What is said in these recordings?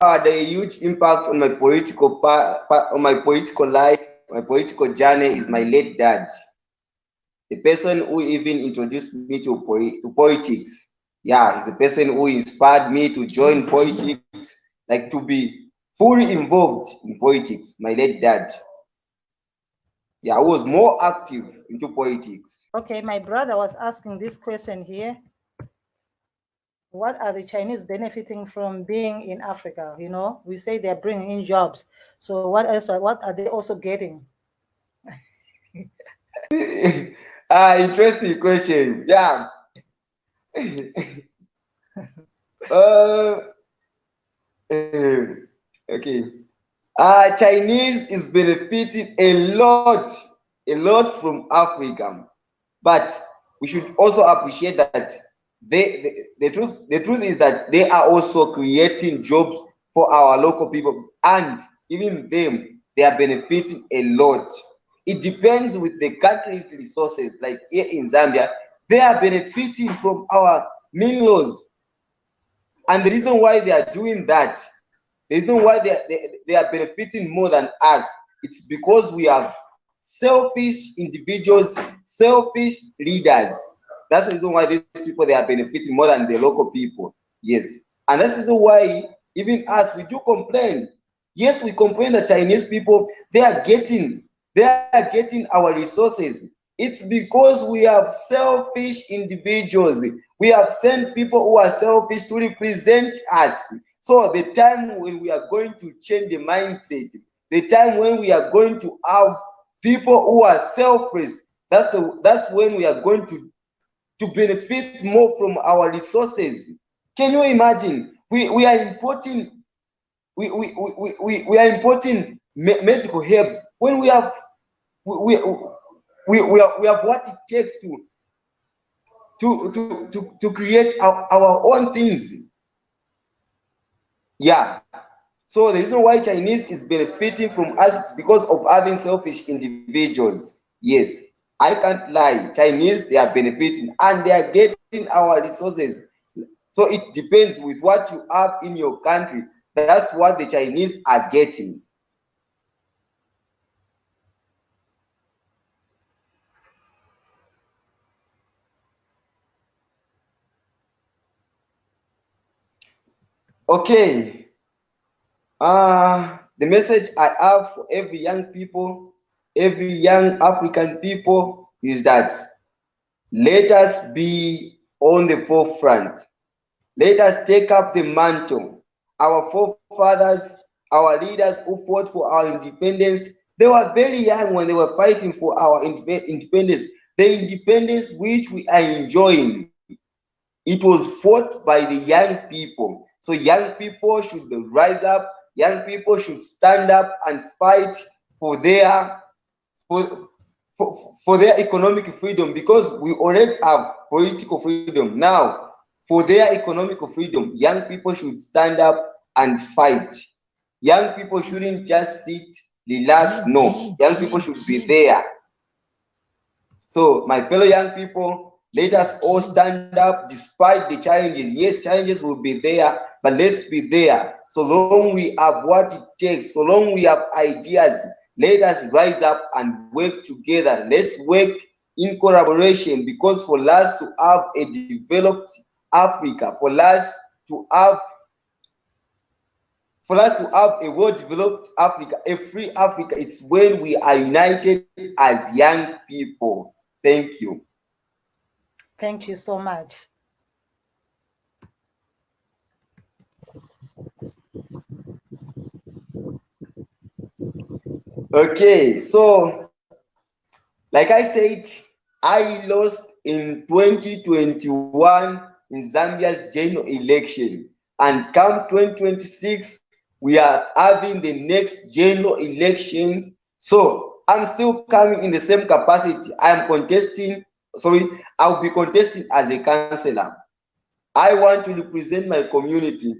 had a huge impact on my on my political life, my political journey is my late dad, the person who even introduced me to politics. Yeah, he's the person who inspired me to join politics, like to be fully involved in politics. My late dad. Yeah, I was more active into politics. Okay, my brother was asking this question here. What are the Chinese benefiting from being in Africa? You know, we say they're bringing in jobs. So what else? What are they also getting? Interesting question. Yeah. uh, okay. Chinese is benefiting a lot from Africa, but we should also appreciate that the truth is that they are also creating jobs for our local people, and even them they are benefiting a lot. It depends with the country's resources. Like here in Zambia, they are benefiting from our minerals, and the reason why they are doing that, the reason why they are benefiting more than us, it's because we have selfish individuals, selfish leaders. That's the reason why these people they are benefiting more than the local people. Yes. And that's the reason why even us we do complain. Yes, we complain that Chinese people they are getting our resources. It's because we have selfish individuals. We have sent people who are selfish to represent us. So the time when we are going to change the mindset, the time when we are going to have people who are selfish, that's when we are going to benefit more from our resources. Can you imagine? We are importing we are importing medical herbs when we, we have what it takes to create our own things. Yeah. So the reason why Chinese is benefiting from us is because of having selfish individuals. Yes, I can't lie. Chinese they are benefiting and they are getting our resources. So it depends with what you have in your country. That's what the Chinese are getting. Okay. The message I have for every young people, every young African people is that let us be on the forefront. Let us take up the mantle. Our forefathers, our leaders who fought for our independence, they were very young when they were fighting for our independence. The independence which we are enjoying, it was fought by the young people. So young people should rise up, young people should stand up and fight for their for, for their economic freedom, because we already have political freedom. Now, for their economic freedom, young people should stand up and fight. Young people shouldn't just sit, relax. No, young people should be there. So, my fellow young people, let us all stand up despite the challenges. Yes, challenges will be there, but let's be there. So long we have what it takes, so long we have ideas, let us rise up and work together. Let's work in collaboration, because for us to have a developed Africa, for us to have a well-developed Africa, a free Africa, it's when we are united as young people. Thank you. Thank you so much. Okay, so like I said, I lost in 2021 in Zambia's general election, and come 2026, we are having the next general election. So I'm still coming in the same capacity. I'm contesting, sorry, I'll be contesting as a councillor. I want to represent my community.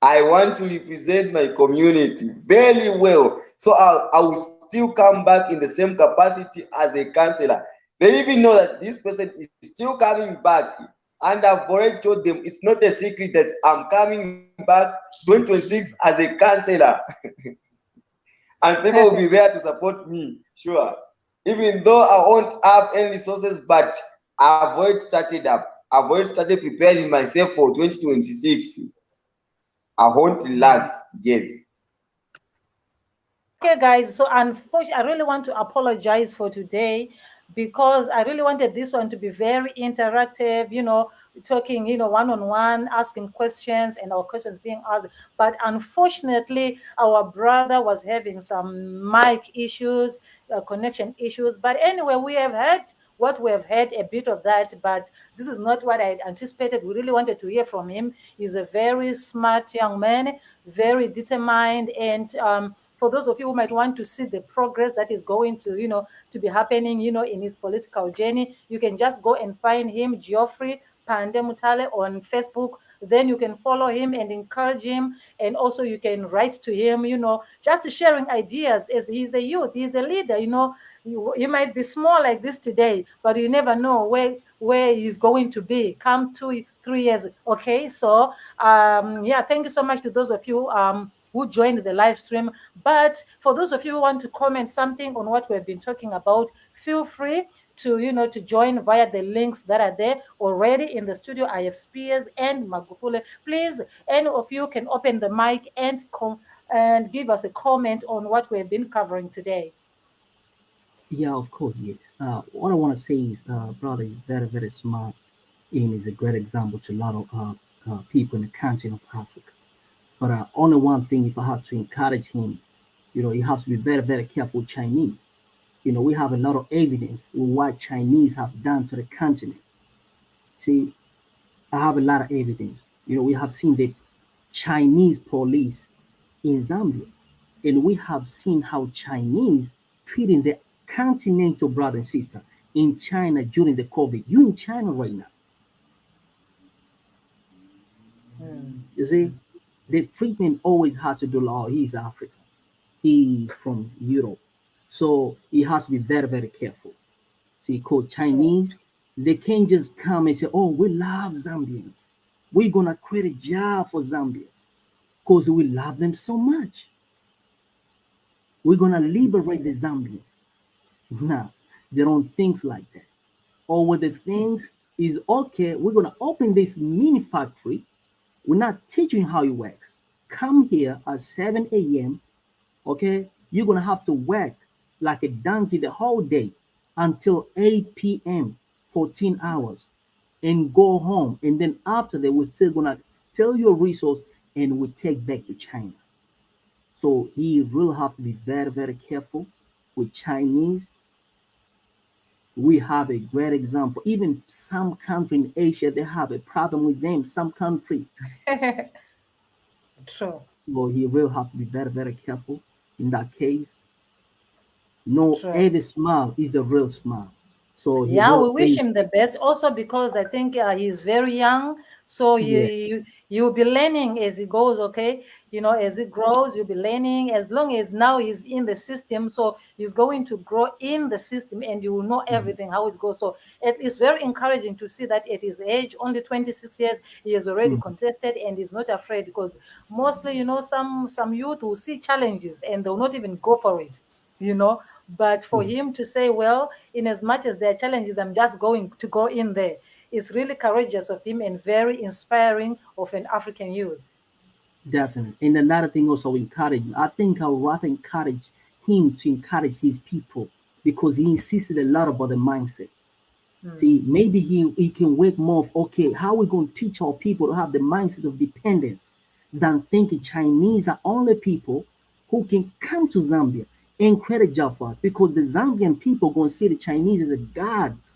I want to represent my community very well. So I will still come back in the same capacity as a councillor. They even know that this person is still coming back And I've already told them it's not a secret that I'm coming back 2026 as a counselor. And people will be there to support me, sure. Even though I won't have any resources, but I've already started up. I've already started preparing myself for 2026. I won't relax, yes. Okay, guys. So unfortunately, I really want to apologize for today because I really wanted this one to be very interactive, talking, one-on-one, asking questions and our questions being asked. But unfortunately, our brother was having some mic issues, connection issues. But anyway, we have had what we have had, a bit of that, but this is not what I anticipated. We really wanted to hear from him. He's a very smart young man, very determined, and for those of you who might want to see the progress that is going to be happening, in his political journey, you can just go and find him, Geoffrey Pande Mutale, on Facebook. Then you can follow him and encourage him, and also you can write to him, just sharing ideas. As he's a youth, he's a leader. You might be small like this today, but you never know where he's going to be come 2-3 years. Okay, so yeah, thank you so much to those of you who joined the live stream. But for those of you who want to comment something on what we've been talking about, feel free to join via the links that are there already in the studio. I have Spears and Magufule. Please, any of you can open the mic and give us a comment on what we've been covering today. Yeah, of course, yes. What I want to say is, brother is very, very smart and is a great example to a lot of people in the continent of Africa. But only one thing, if I have to encourage him, he has to be very, very careful with Chinese. We have a lot of evidence with what Chinese have done to the continent. See, I have a lot of evidence. We have seen the Chinese police in Zambia, and we have seen how Chinese treating the continental brother and sister in China during the COVID. You in China right now. You see, the treatment always has to do, oh, he's African, he's from Europe. So he has to be very, very careful. See, because Chinese, they can't just come and say, oh, we love Zambians. We're going to create a job for Zambians because we love them so much. We're going to liberate the Zambians. Now, they don't think like that. Or what the things is, okay, we're going to open this mini factory. We're not teaching how it works. Come here at 7 a.m., okay? You're going to have to work like a donkey the whole day until 8 p.m., 14 hours, and go home. And then after that, we're still going to steal your resource and we take back to China. So he will have to be very, very careful with Chinese. We have a great example. Even some country in Asia, they have a problem with them. Some country. True. So he will have to be very, very careful in that case. No, True. every smile is a real smile. So he Yeah, we will wish him the best. Also, because I think he's very young, so yeah, you'll be learning as he goes. Okay, as he grows, you'll be learning. As long as now he's in the system, so he's going to grow in the system, and you will know everything how it goes. So it's very encouraging to see that at his age, only 26 years, he has already mhm, contested and he's not afraid. Because mostly, some youth will see challenges and they'll not even go for it. You know, but for mhm. him to say, well, in as much as there are challenges, I'm just going to go in there, it's really courageous of him and very inspiring of an African youth. Definitely. And another thing also encourage. I think I would rather encourage him to encourage his people because he insisted a lot about the mindset. See, maybe he can work more of, okay, how we going to teach our people to have the mindset of dependence than thinking Chinese are only people who can come to Zambia and create a job for us because the Zambian people going to see the Chinese as a gods.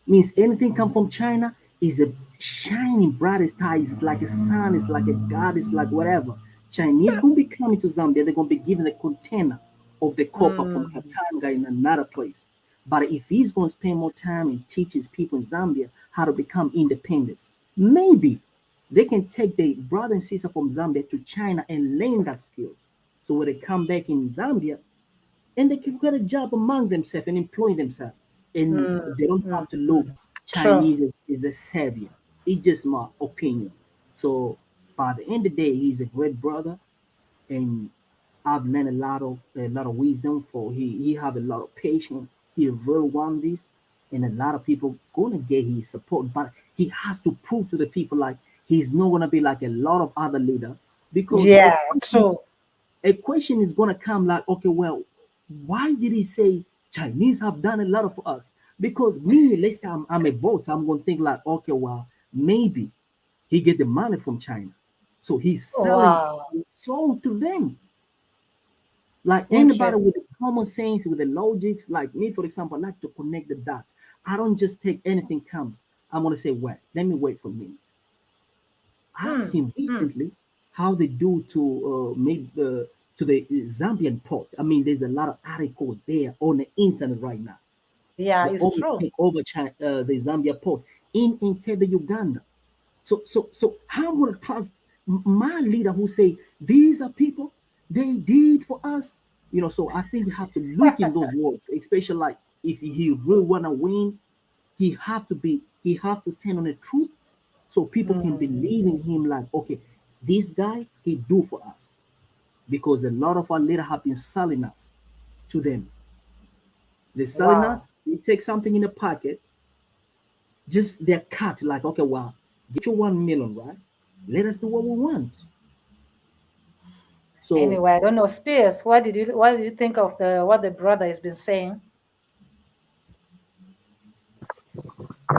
Means anything come from China is a shining bright star. It's like a sun, it's like a god, it's like whatever. Chinese gonna be coming to Zambia, they're gonna be given a container of the copper from Mm, Katanga in another place. But if he's gonna spend more time and teach his people in Zambia how to become independent, maybe they can take their brother and sister from Zambia to China and learn that skills. So when they come back in Zambia, and they can get a job among themselves and employ themselves. And mm, they don't mm, have to look mm. True. Chinese is a savior. It's just my opinion. So by the end of the day, he's a great brother, and I've learned a lot of wisdom. For he have a lot of patience. He really want this, and a lot of people gonna get his support, but he has to prove to the people like he's not gonna be like a lot of other leader, because Yeah, true. a question is gonna come like, okay, well, why did he say Chinese have done a lot for us? Because me, let's say I'm a voter, I'm gonna think like, okay, well, maybe he get the money from China, so he's selling Wow. his soul to them. Like anybody Interesting. with the common sense, with the logics, like me, for example, I like to connect the dots. I don't just take anything comes. I'm gonna say, wait, let me wait for minutes. I've Hmm. seen Hmm. recently how they do to make the to the Zambian port. I mean, there's a lot of articles there on the internet right now. Yeah, They it's always true. take over the Zambia port in Entebbe, Uganda. So how I'm gonna trust my leader who say these are people they did for us? So I think you have to look in those words, especially like if he really wanna win, he have to stand on the truth so people can Hmm. believe in him like, okay, this guy he do for us. Because a lot of our leaders have been selling us to them. They're selling us, Wow. they take something in the pocket, just they're cut like, okay, well, get your 1 million, right? Let us do what we want. So Anyway, I don't know, Spears. What did you think of what the brother has been saying?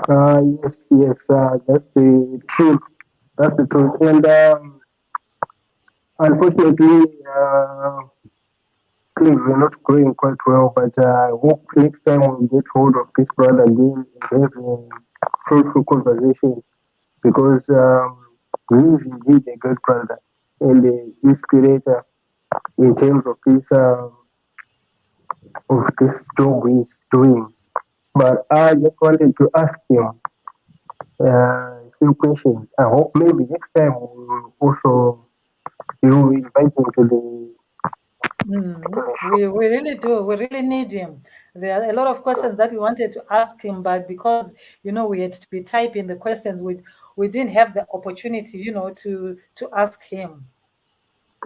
Yes, yes, that's the truth. That's the truth. And unfortunately, things were not going quite well. But I hope next time we get hold of this brother again and have a fruitful conversation, because he is indeed a good brother and a inspirator in terms of this job he's doing. But I just wanted to ask him a few questions. I hope maybe next time we'll also you invite him to the show. We really do. We really need him. There are a lot of questions that we wanted to ask him, but because we had to be typing the questions, we didn't have the opportunity, to ask him.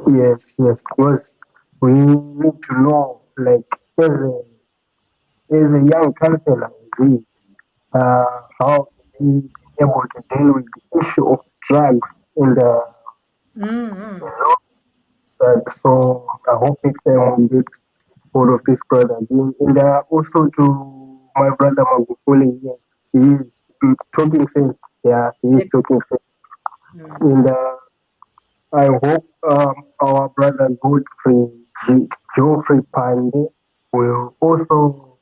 Yes, yes, because we need to know, like, as a young counselor, as he is, how is he able to deal with the issue of drugs in the Mm-hmm. drug. So I hope next time we get hold of this brother again. And also to my brother Magufuli, he is talking sense. Yeah, he is talking sense. And I hope our brother Godfrey Geoffrey Pande will also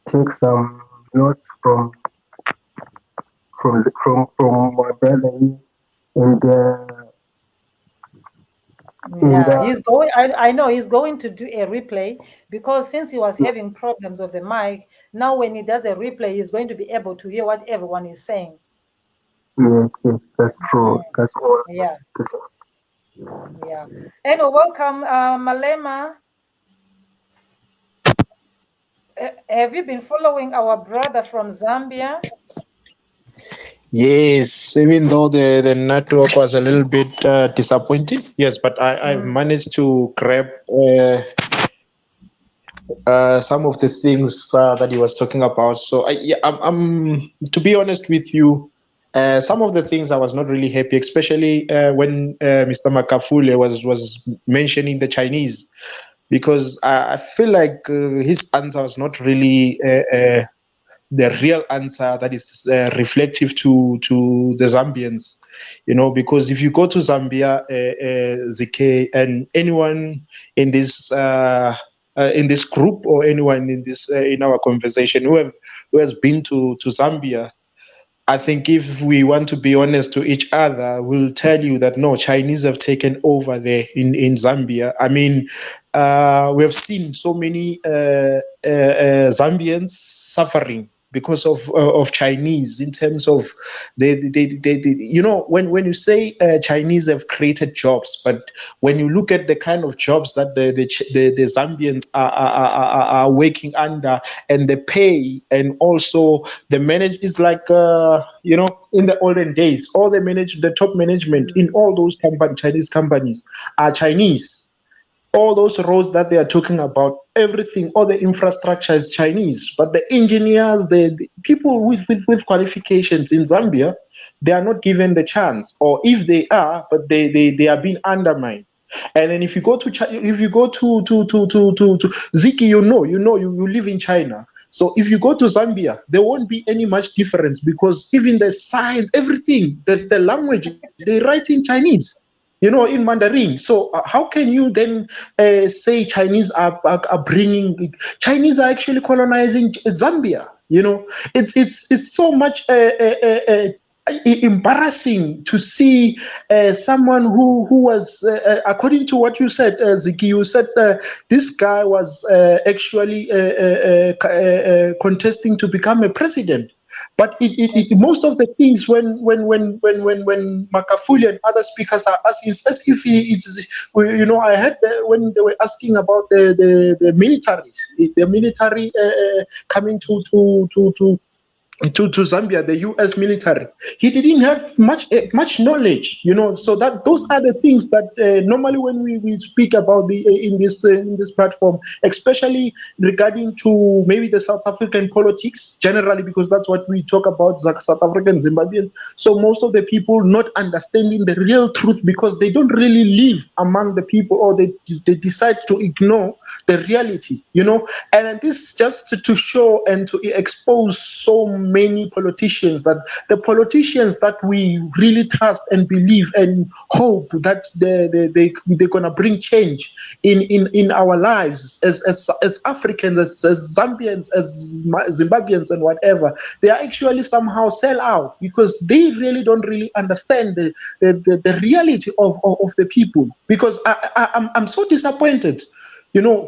take some notes from my brother here. And and Yeah, he's going. I know he's going to do a replay because since he was having problems with the mic, now when he does a replay, he's going to be able to hear what everyone is saying. yes, yes, that's true. Mm, That's all. yeah, That's yeah. Anyway, welcome, Malema. Have you been following our brother from Zambia? Yes, even though the network was a little bit disappointing, yes, but I've Mm, managed to grab some of the things that he was talking about. So I'm to be honest with you, some of the things I was not really happy, especially when Mr. Makafule was mentioning the Chinese, because I feel like his answer was not really the real answer that is reflective to the Zambians, because if you go to Zambia, ZK, and anyone in this group, or anyone in this in our conversation who has been to Zambia, I think if we want to be honest to each other, we'll tell you that no, Chinese have taken over there in Zambia. I mean, we have seen so many Zambians suffering because of Chinese in terms of when you say Chinese have created jobs, but when you look at the kind of jobs that the Zambians are working under, and the pay, and also the manage is like in the olden days, all the top management in all those Chinese companies are Chinese. All those roads that they are talking about, everything, all the infrastructure is Chinese. But the engineers, the people with qualifications in Zambia, they are not given the chance, or if they are, but they are being undermined. And then if you go to Ziki, you live in China. So if you go to Zambia, there won't be any much difference, because even the science, everything, the language, they write in Chinese. In Mandarin. So how can you then say Chinese are bringing? Chinese are actually colonizing Zambia. It's so much embarrassing to see someone who was, according to what you said, Ziki, you said this guy was actually contesting to become a president. But most of the things when Makafuli and other speakers are asking, as if I heard when they were asking about the military coming to Zambia, the U.S. military, he didn't have much knowledge, So that those are the things that normally when we speak about in this platform, especially regarding to maybe the South African politics generally, because that's what we talk about, South African Zimbabweans. So most of the people not understanding the real truth, because they don't really live among the people, or they decide to ignore the reality, And this just to show and to expose so many politicians, that the politicians that we really trust and believe and hope that they're gonna bring change in our lives as Africans, as Zambians, as Zimbabweans, and whatever, they are actually somehow sell out, because they really don't really understand the reality of the people. Because I'm so disappointed. To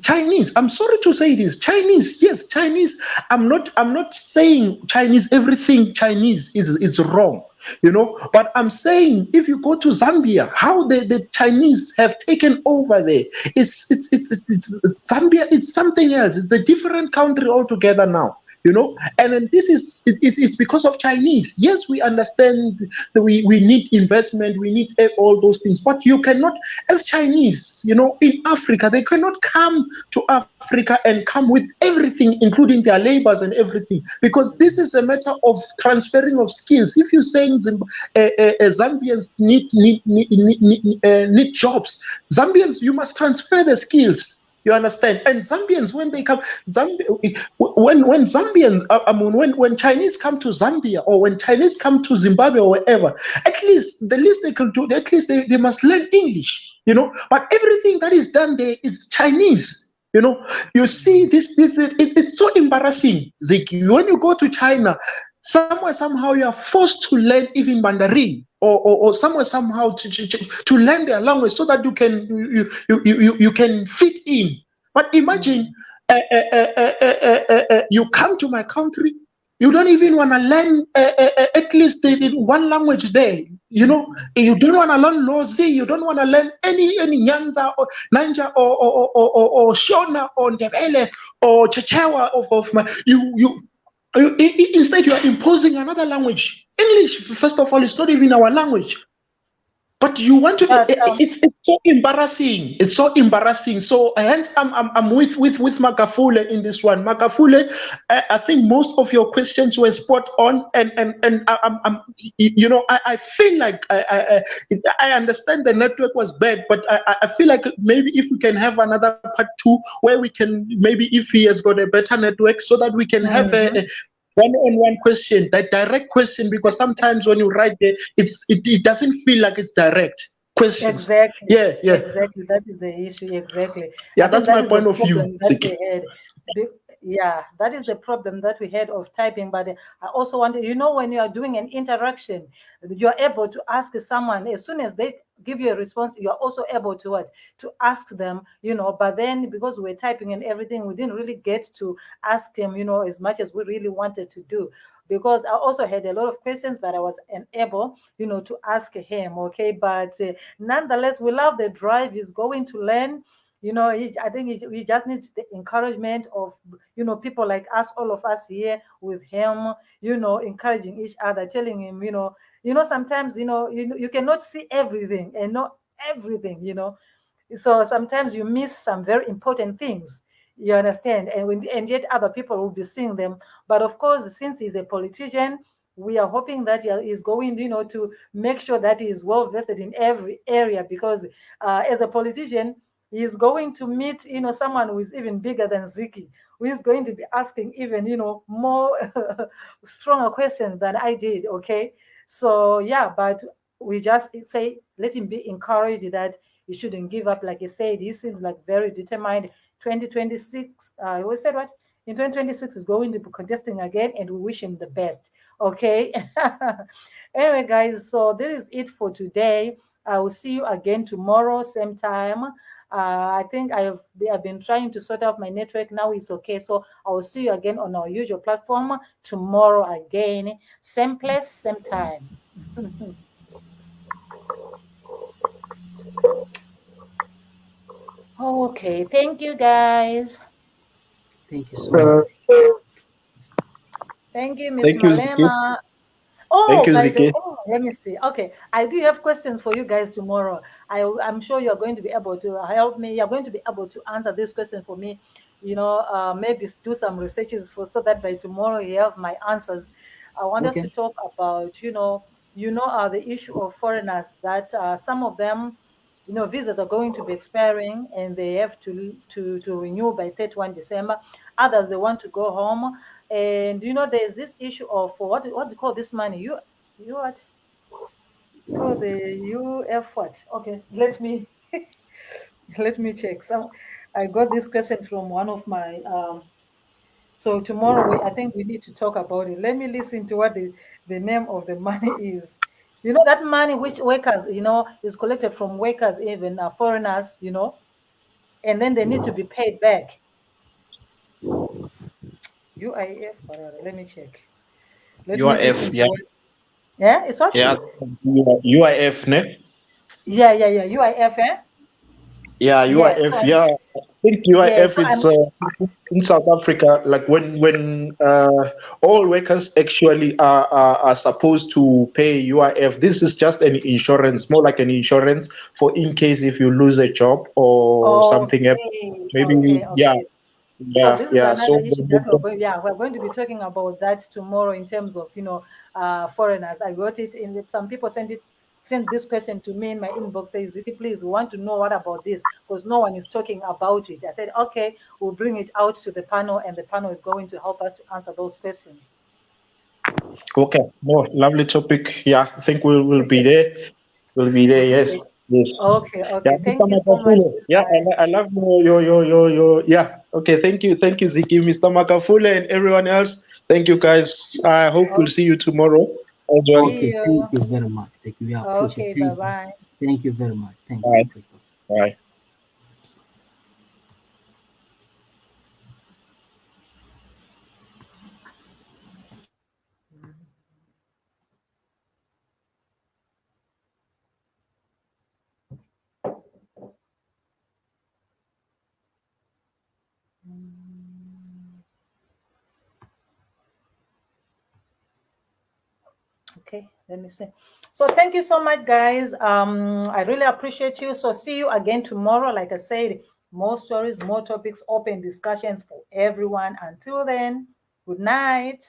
Chinese, I'm sorry to say this, Chinese, yes, Chinese, I'm not saying Chinese, everything Chinese is wrong, but I'm saying if you go to Zambia, how the Chinese have taken over there, it's Zambia, it's something else, it's a different country altogether now. And then this is it's because of Chinese. Yes, we understand that we need investment, we need all those things, but you cannot, as Chinese, in Africa, they cannot come to Africa and come with everything, including their labors and everything, because this is a matter of transferring of skills. If you're saying Zambians need jobs, Zambians, you must transfer the skills. You understand? And Zambians, when they come, when Zambians, when Chinese come to Zambia, or when Chinese come to Zimbabwe or wherever, at least the least they can do, at least they must learn English, But everything that is done there is Chinese, You see it's so embarrassing, Ziki. When you go to China, somehow you are forced to learn even Mandarin, or somehow to learn their language, so that you can fit in. But imagine you come to my country, you don't even want to learn at least one language there. You don't want to learn Lozi, you don't want to learn any Nyanza or Nanja or Shona or Ndebele or Chechewa of my instead, you are imposing another language. English, first of all, is not even our language. But you want to. It's so embarrassing. It's so embarrassing. So hence, I'm with Makafule in this one. Makafule, I think most of your questions were spot on, and I feel like I understand the network was bad, but I feel like maybe if we can have another part 2 where we can, maybe if he has got a better network, so that we can have a one-on-one question, that direct question, because sometimes when you write there, it doesn't feel like it's direct questions. Exactly. Yeah. Exactly. That is the issue. Exactly. Yeah, that's my point of view. yeah, that is the problem that we had of typing. But I also wanted, when you are doing an interaction, you're able to ask someone as soon as they give you a response, you're also able to what? To ask them, but then because we're typing and everything, we didn't really get to ask him, as much as we really wanted to do. Because I also had a lot of questions, but I was unable, to ask him. Okay, but nonetheless, we love the drive. He's going to learn. I think he just needs the encouragement of, people like us, all of us here with him, encouraging each other, telling him, sometimes, you cannot see everything and know everything, so sometimes you miss some very important things. You understand, and yet other people will be seeing them. But of course, since he's a politician, we are hoping that he's going, to make sure that he is well vested in every area, because as a politician, he's going to meet, someone who is even bigger than Ziki, who is going to be asking even, more stronger questions than I did. Okay, so yeah, but we just say let him be encouraged that he shouldn't give up. Like he said, he seems like very determined. 2026, we said what? In 2026 is going to be contesting again, and we wish him the best. Okay. Anyway, guys, so this is it for today. I will see you again tomorrow, same time. I think I've been trying to sort out my network. Now it's okay. So I will see you again on our usual platform tomorrow again. Same place, same time. Okay, thank you guys. Thank you so much. Thank you, Miss Thank you, Ziki. Malema. Thank Oh, you, by the Ziki. let me see. Okay, I do have questions for you guys tomorrow. I'm sure you're going to be able to help me. You're going to be able to answer this question for me. Maybe do some researches so that by tomorrow you have my answers. I want us to Okay. talk about the issue of foreigners, that some of them, visas are going to be expiring and they have to renew by 31 December. Others, they want to go home. And there's this issue of what do you call this money? You what? It's called the UF what? Okay, let me let me check. I got this question from one of my so tomorrow I think we need to talk about it. Let me listen to what the name of the money is. That money which workers, is collected from workers, even foreigners, and then they need to be paid back. UIF, whatever. Let me check. Let me UIF, listen to yeah. what. Yeah, it's what? Yeah. UIF, ne? Yeah. UIF, eh? Yeah, Yes. UIF. Yeah, I think UIF So it's I'm in South Africa. Like when all workers actually are supposed to pay UIF. This is just an insurance, more like an insurance for in case if you lose a job or something happens. okay, Maybe yeah, okay. So yeah, this is yeah. another So issue that we're going to be talking about that tomorrow in terms of foreigners. I got it in some people sent this question to me in my inbox, says Ziki, please, we want to know what about this, because no one is talking about it. I said, okay, we'll bring it out to the panel, and the panel is going to help us to answer those questions. okay, no, lovely topic. Yeah, I think we'll be there. We'll be there. Yes, Okay, yes. Yeah, okay. Mr. Thank you so much. Makafule. Yeah, I love your. Yeah. Okay, thank you, Ziki, Mr. Makafule, and everyone else. Thank you, guys. I hope we'll Okay, see you tomorrow as well. see Okay. you. Thank you very much. Thank you. We appreciate. Okay, bye Thank you. bye. Thank you very much. Thank you, Bye. Africa. Bye. Okay, let me see. So thank you so much, guys. I really appreciate you. So see you again tomorrow. Like I said, more stories, more topics, open discussions for everyone. Until then, good night.